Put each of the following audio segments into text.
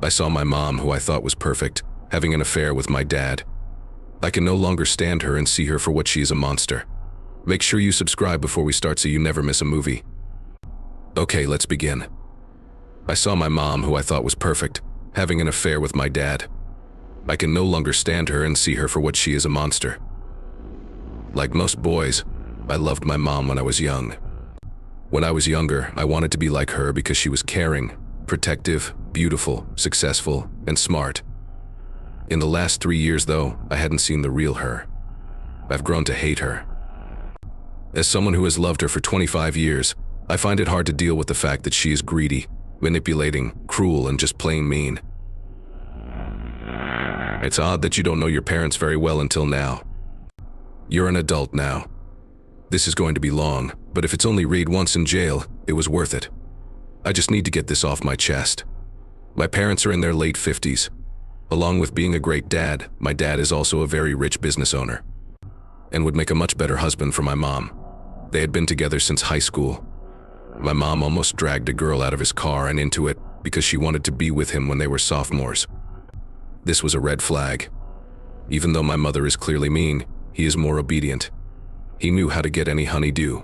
I saw my mom, who I thought was perfect, having an affair with my dad. I can no longer stand her and see her for what she is, a monster. Make sure you subscribe before we start so you never miss a movie. Okay, let's begin. I saw my mom, who I thought was perfect, having an affair with my dad. I can no longer stand her and see her for what she is, a monster. Like most boys, I loved my mom when I was young. When I was younger, I wanted to be like her because she was caring, protective, beautiful, successful, and smart. In the last 3 years, though, I hadn't seen the real her. I've grown to hate her. As someone who has loved her for 25 years, I find it hard to deal with the fact that she is greedy, manipulating, cruel, and just plain mean. It's odd that you don't know your parents very well until now. You're an adult now. This is going to be long, but if it's only read once in jail, it was worth it. I just need to get this off my chest. My parents are in their late 50s. Along with being a great dad, my dad is also a very rich business owner and would make a much better husband for my mom. They had been together since high school. My mom almost dragged a girl out of his car and into it because she wanted to be with him when they were sophomores. This was a red flag. Even though my mother is clearly mean, he is more obedient. He knew how to get any honey-do.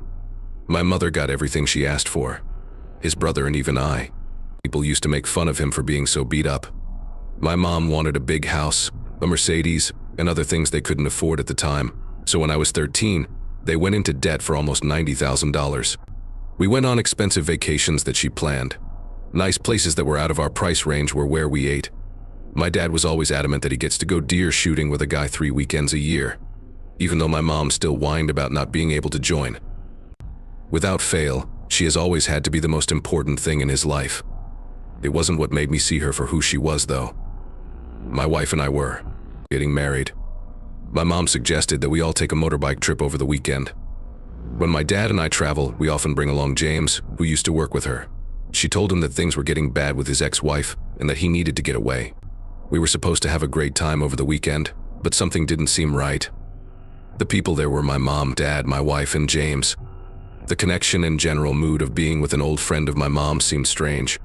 My mother got everything she asked for. His brother and even I. People used to make fun of him for being so beat up. My mom wanted a big house, a Mercedes, and other things they couldn't afford at the time. So when I was 13, they went into debt for almost $90,000. We went on expensive vacations that she planned. Nice places that were out of our price range were where we ate. My dad was always adamant that he gets to go deer shooting with a guy 3 weekends a year, even though my mom still whined about not being able to join. Without fail, she has always had to be the most important thing in his life. It wasn't what made me see her for who she was, though. My wife and I were getting married. My mom suggested that we all take a motorbike trip over the weekend. When my dad and I travel, we often bring along James, who used to work with her. She told him that things were getting bad with his ex-wife and that he needed to get away. We were supposed to have a great time over the weekend, but something didn't seem right. The people there were my mom, dad, my wife, and James. The connection and general mood of being with an old friend of my mom seemed strange.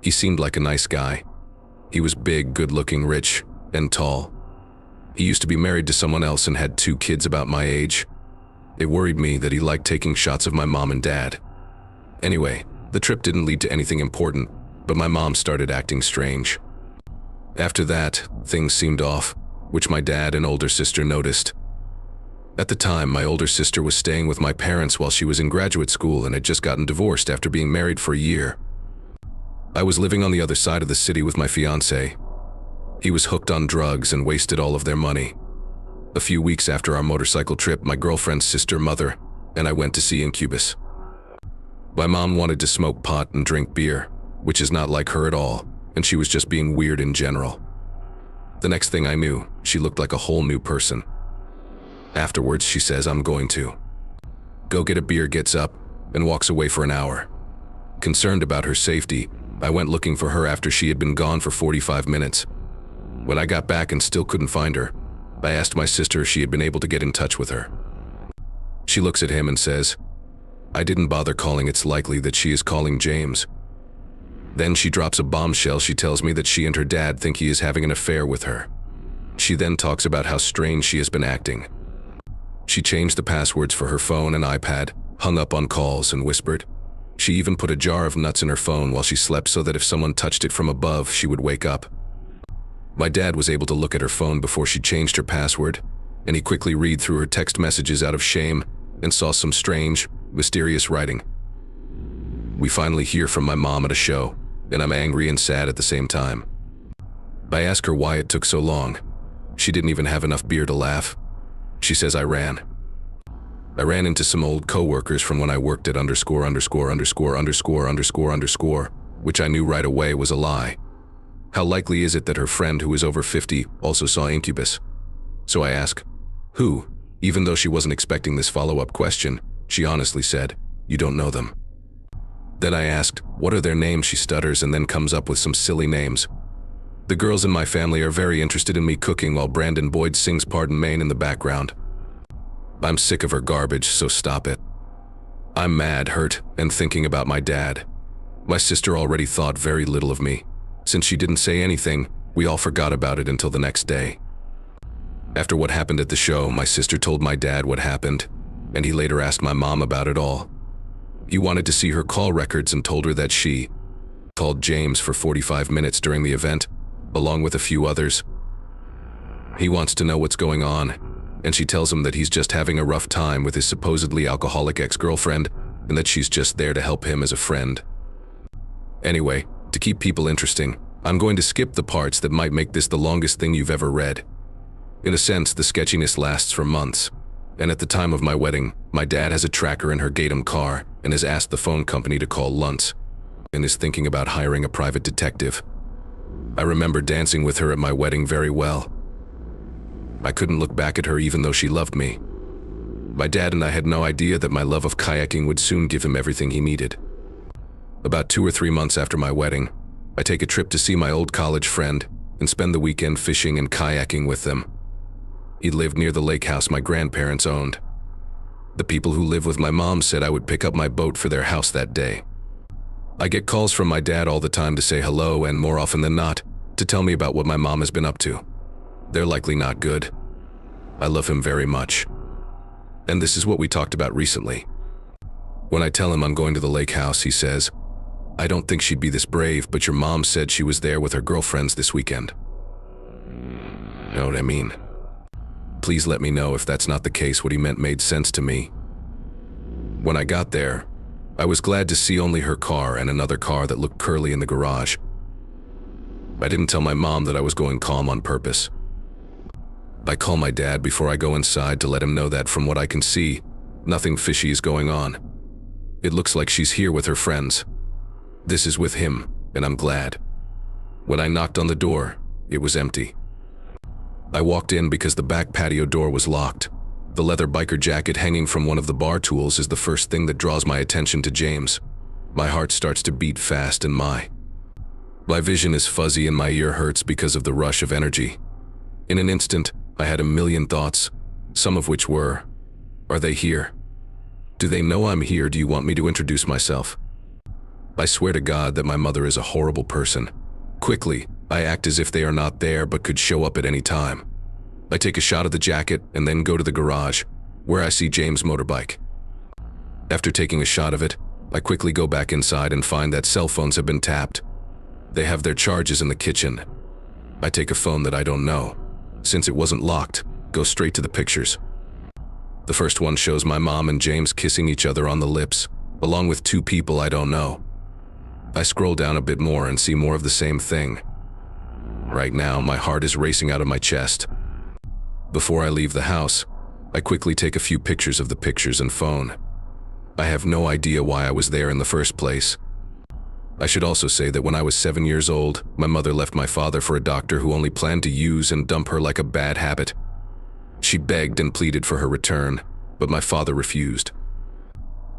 He seemed like a nice guy. He was big, good-looking, rich, and tall. He used to be married to someone else and had 2 kids about my age. It worried me that he liked taking shots of my mom and dad. Anyway, the trip didn't lead to anything important, but my mom started acting strange. After that, things seemed off, which my dad and older sister noticed. At the time, my older sister was staying with my parents while she was in graduate school and had just gotten divorced after being married for a year. I was living on the other side of the city with my fiancé. He was hooked on drugs and wasted all of their money. A few weeks after our motorcycle trip, my girlfriend's sister, mother, and I went to see Incubus. My mom wanted to smoke pot and drink beer, which is not like her at all, and she was just being weird in general. The next thing I knew, she looked like a whole new person. Afterwards, she says, "I'm going to go get a beer," gets up, and walks away for an hour. Concerned about her safety, I went looking for her after she had been gone for 45 minutes. When I got back and still couldn't find her, I asked my sister if she had been able to get in touch with her. She looks at him and says, "I didn't bother calling. It's likely that she is calling James." Then she drops a bombshell. She tells me that she and her dad think he is having an affair with her. She then talks about how strange she has been acting. She changed the passwords for her phone and iPad, hung up on calls, and whispered. She even put a jar of nuts in her phone while she slept so that if someone touched it from above, she would wake up. My dad was able to look at her phone before she changed her password, and he quickly read through her text messages out of shame and saw some strange, mysterious writing. We finally hear from my mom at a show, and I'm angry and sad at the same time. I ask her why it took so long. She didn't even have enough beer to laugh. She says I ran into some old co-workers from when I worked at ____________, which I knew right away was a lie. How likely is it that her friend, who is over 50, also saw Incubus? So I ask, who? Even though she wasn't expecting this follow-up question, she honestly said, "You don't know them." Then I asked, what are their names? She stutters and then comes up with some silly names. The girls in my family are very interested in me cooking while Brandon Boyd sings Pardon Maine in the background. I'm sick of her garbage, so stop it. I'm mad, hurt, and thinking about my dad. My sister already thought very little of me, Since she didn't say anything, we all forgot about it until the next day. After what happened at the show, my sister told my dad what happened, and he later asked my mom about it all. He wanted to see her call records and told her that she called James for 45 minutes during the event, along with a few others. He wants to know what's going on, and she tells him that he's just having a rough time with his supposedly alcoholic ex-girlfriend and that she's just there to help him as a friend. Anyway, to keep people interesting, I'm going to skip the parts that might make this the longest thing you've ever read. In a sense, the sketchiness lasts for months, and at the time of my wedding, my dad has a tracker in her Gatum car and has asked the phone company to call Luntz and is thinking about hiring a private detective. I remember dancing with her at my wedding very well. I couldn't look back at her even though she loved me. My dad and I had no idea that my love of kayaking would soon give him everything he needed. About 2 or 3 months after my wedding, I take a trip to see my old college friend and spend the weekend fishing and kayaking with them. He lived near the lake house my grandparents owned. The people who live with my mom said I would pick up my boat for their house that day. I get calls from my dad all the time to say hello and, more often than not, to tell me about what my mom has been up to. They're likely not good. I love him very much. And this is what we talked about recently. When I tell him I'm going to the lake house, he says, "I don't think she'd be this brave, but your mom said she was there with her girlfriends this weekend." You know what I mean? Please let me know if that's not the case. What he meant made sense to me. When I got there, I was glad to see only her car and another car that looked curly in the garage. I didn't tell my mom that I was going calm on purpose. I call my dad before I go inside to let him know that, from what I can see, nothing fishy is going on. It looks like she's here with her friends. This is with him, and I'm glad. When I knocked on the door, it was empty. I walked in because the back patio door was locked. The leather biker jacket hanging from one of the bar tools is the first thing that draws my attention to James. My heart starts to beat fast and my vision is fuzzy and my ear hurts because of the rush of energy. In an instant, I had a million thoughts, some of which were, are they here? Do they know I'm here? Do you want me to introduce myself? I swear to God that my mother is a horrible person. Quickly, I act as if they are not there but could show up at any time. I take a shot of the jacket and then go to the garage, where I see James' motorbike. After taking a shot of it, I quickly go back inside and find that cell phones have been tapped. They have their charges in the kitchen. I take a phone that I don't know. Since it wasn't locked, go straight to the pictures. The first one shows my mom and James kissing each other on the lips, along with 2 people I don't know. I scroll down a bit more and see more of the same thing. Right now, my heart is racing out of my chest. Before I leave the house, I quickly take a few pictures of the pictures and phone. I have no idea why I was there in the first place. I should also say that when I was 7 years old, my mother left my father for a doctor who only planned to use and dump her like a bad habit. She begged and pleaded for her return, but my father refused.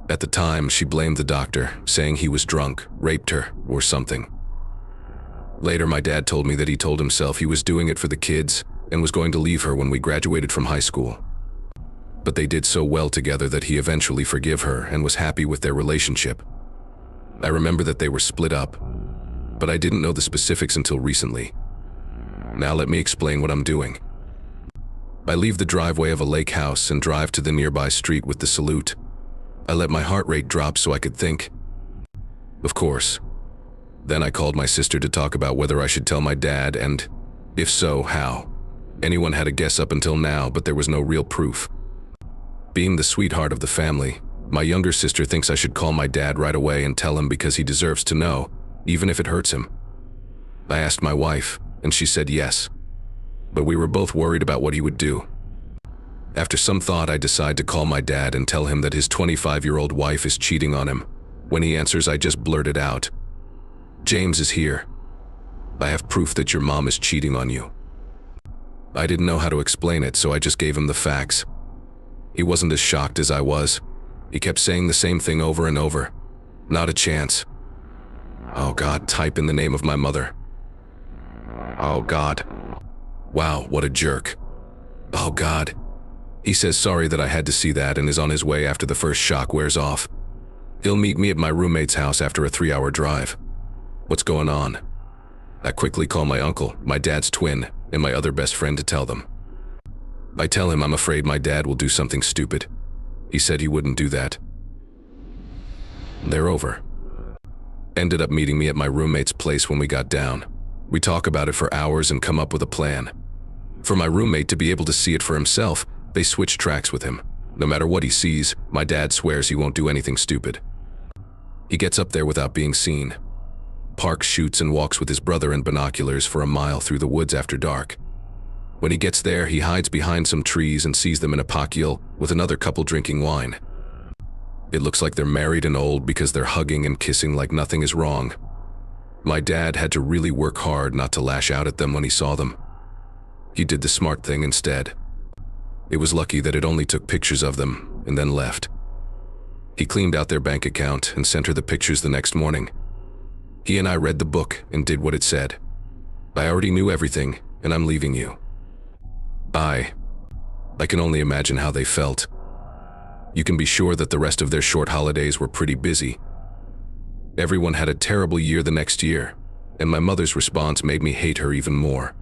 At the time, she blamed the doctor, saying he was drunk, raped her, or something. Later, my dad told me that he told himself he was doing it for the kids and was going to leave her when we graduated from high school. But they did so well together that he eventually forgave her and was happy with their relationship. I remember that they were split up, but I didn't know the specifics until recently. Now let me explain what I'm doing. I leave the driveway of a lake house and drive to the nearby street with the salute. I let my heart rate drop so I could think. Of course. Then I called my sister to talk about whether I should tell my dad and, if so, how. Anyone had a guess up until now, but there was no real proof. Being the sweetheart of the family, my younger sister thinks I should call my dad right away and tell him because he deserves to know, even if it hurts him. I asked my wife, and she said yes. But we were both worried about what he would do. After some thought, I decide to call my dad and tell him that his 25-year-old wife is cheating on him. When he answers, I just blurted out, "James is here. I have proof that your mom is cheating on you." I didn't know how to explain it, so I just gave him the facts. He wasn't as shocked as I was. He kept saying the same thing over and over. Not a chance. Oh God, type in the name of my mother. Oh God. Wow, what a jerk. Oh God. He says sorry that I had to see that and is on his way after the first shock wears off. He'll meet me at my roommate's house after a 3-hour drive. What's going on? I quickly call my uncle, my dad's twin, and my other best friend to tell them. I tell him I'm afraid my dad will do something stupid. He said he wouldn't do that. They're over. Ended up meeting me at my roommate's place when we got down. We talk about it for hours and come up with a plan. For my roommate to be able to see it for himself, they switch tracks with him. No matter what he sees, my dad swears he won't do anything stupid. He gets up there without being seen. Parks, shoots, and walks with his brother in binoculars for a mile through the woods after dark. When he gets there, he hides behind some trees and sees them in a patio with another couple drinking wine. It looks like they're married and old because they're hugging and kissing like nothing is wrong. My dad had to really work hard not to lash out at them when he saw them. He did the smart thing instead. It was lucky that it only took pictures of them and then left. He cleaned out their bank account and sent her the pictures the next morning. He and I read the book and did what it said. I already knew everything, and I'm leaving you. I can only imagine how they felt. You can be sure that the rest of their short holidays were pretty busy. Everyone had a terrible year the next year, and my mother's response made me hate her even more.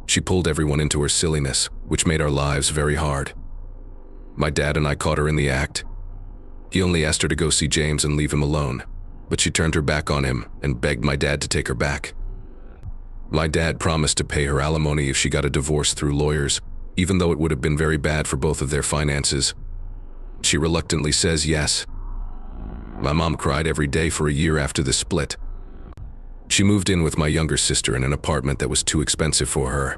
She pulled everyone into her silliness, which made our lives very hard. My dad and I caught her in the act. He only asked her to go see James and leave him alone, but she turned her back on him and begged my dad to take her back. My dad promised to pay her alimony if she got a divorce through lawyers, even though it would have been very bad for both of their finances. She reluctantly says yes. My mom cried every day for a year after the split. She moved in with my younger sister in an apartment that was too expensive for her.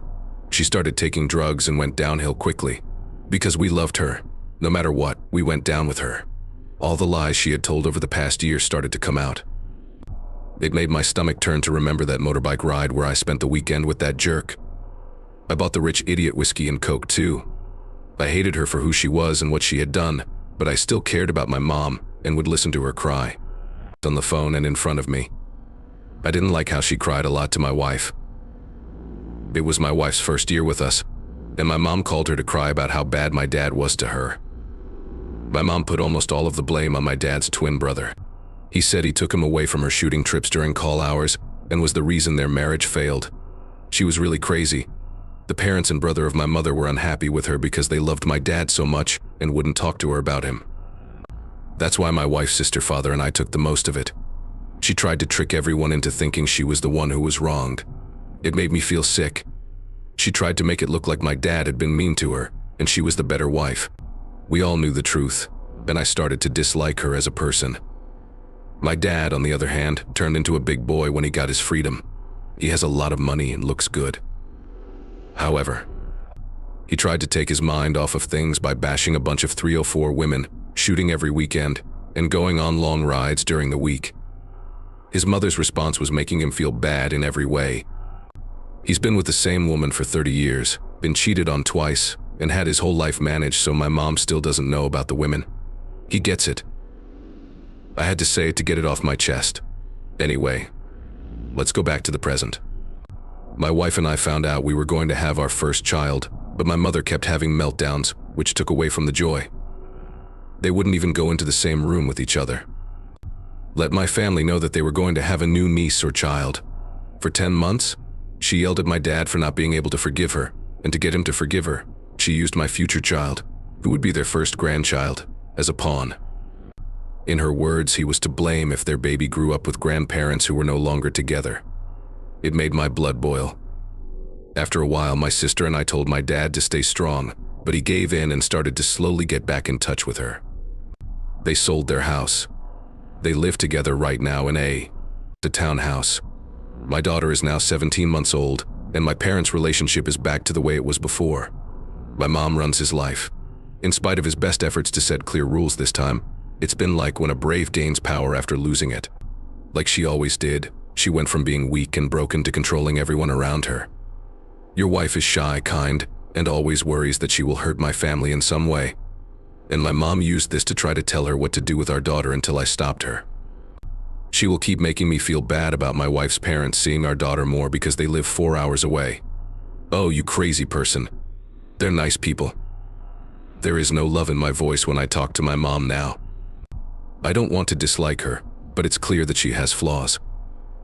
She started taking drugs and went downhill quickly. Because we loved her, no matter what, we went down with her. All the lies she had told over the past year started to come out. It made my stomach turn to remember that motorbike ride where I spent the weekend with that jerk. I bought the rich idiot whiskey and Coke too. I hated her for who she was and what she had done, but I still cared about my mom and would listen to her cry. On the phone and in front of me. I didn't like how she cried a lot to my wife. It was my wife's first year with us, and my mom called her to cry about how bad my dad was to her. My mom put almost all of the blame on my dad's twin brother. He said he took him away from her shooting trips during call hours and was the reason their marriage failed. She was really crazy. The parents and brother of my mother were unhappy with her because they loved my dad so much and wouldn't talk to her about him. That's why my wife's sister, father, and I took the most of it. She tried to trick everyone into thinking she was the one who was wronged. It made me feel sick. She tried to make it look like my dad had been mean to her, and she was the better wife. We all knew the truth, and I started to dislike her as a person. My dad, on the other hand, turned into a big boy when he got his freedom. He has a lot of money and looks good. However, he tried to take his mind off of things by bashing a bunch of 304 women, shooting every weekend, and going on long rides during the week. His mother's response was making him feel bad in every way. He's been with the same woman for 30 years, been cheated on twice, and had his whole life managed so my mom still doesn't know about the women. He gets it. I had to say it to get it off my chest. Anyway, let's go back to the present. My wife and I found out we were going to have our first child, but my mother kept having meltdowns, which took away from the joy. They wouldn't even go into the same room with each other. Let my family know that they were going to have a new niece or child. For 10 months, she yelled at my dad for not being able to forgive her, and to get him to forgive her, she used my future child, who would be their first grandchild, as a pawn. In her words, he was to blame if their baby grew up with grandparents who were no longer together. It made my blood boil. After a while, my sister and I told my dad to stay strong, but he gave in and started to slowly get back in touch with her. They sold their house. They live together right now in a townhouse. My daughter is now 17 months old, and my parents' relationship is back to the way it was before. My mom runs his life. In spite of his best efforts to set clear rules this time, it's been like when a brave gains power after losing it. Like she always did, she went from being weak and broken to controlling everyone around her. Your wife is shy, kind, and always worries that she will hurt my family in some way. And my mom used this to try to tell her what to do with our daughter until I stopped her. She will keep making me feel bad about my wife's parents seeing our daughter more because they live 4 hours away. Oh, you crazy person. They're nice people. There is no love in my voice when I talk to my mom now. I don't want to dislike her, but it's clear that she has flaws.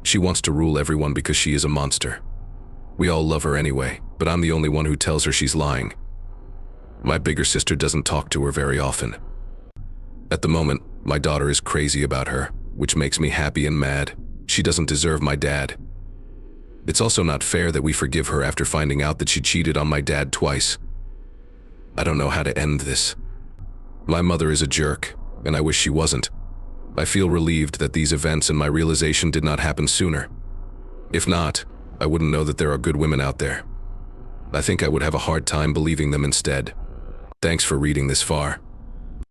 She wants to rule everyone because she is a monster. We all love her anyway, but I'm the only one who tells her she's lying. My bigger sister doesn't talk to her very often. At the moment, my daughter is crazy about her, which makes me happy and mad. She doesn't deserve my dad. It's also not fair that we forgive her after finding out that she cheated on my dad twice. I don't know how to end this. My mother is a jerk, and I wish she wasn't. I feel relieved that these events and my realization did not happen sooner. If not, I wouldn't know that there are good women out there. I think I would have a hard time believing them instead. Thanks for reading this far.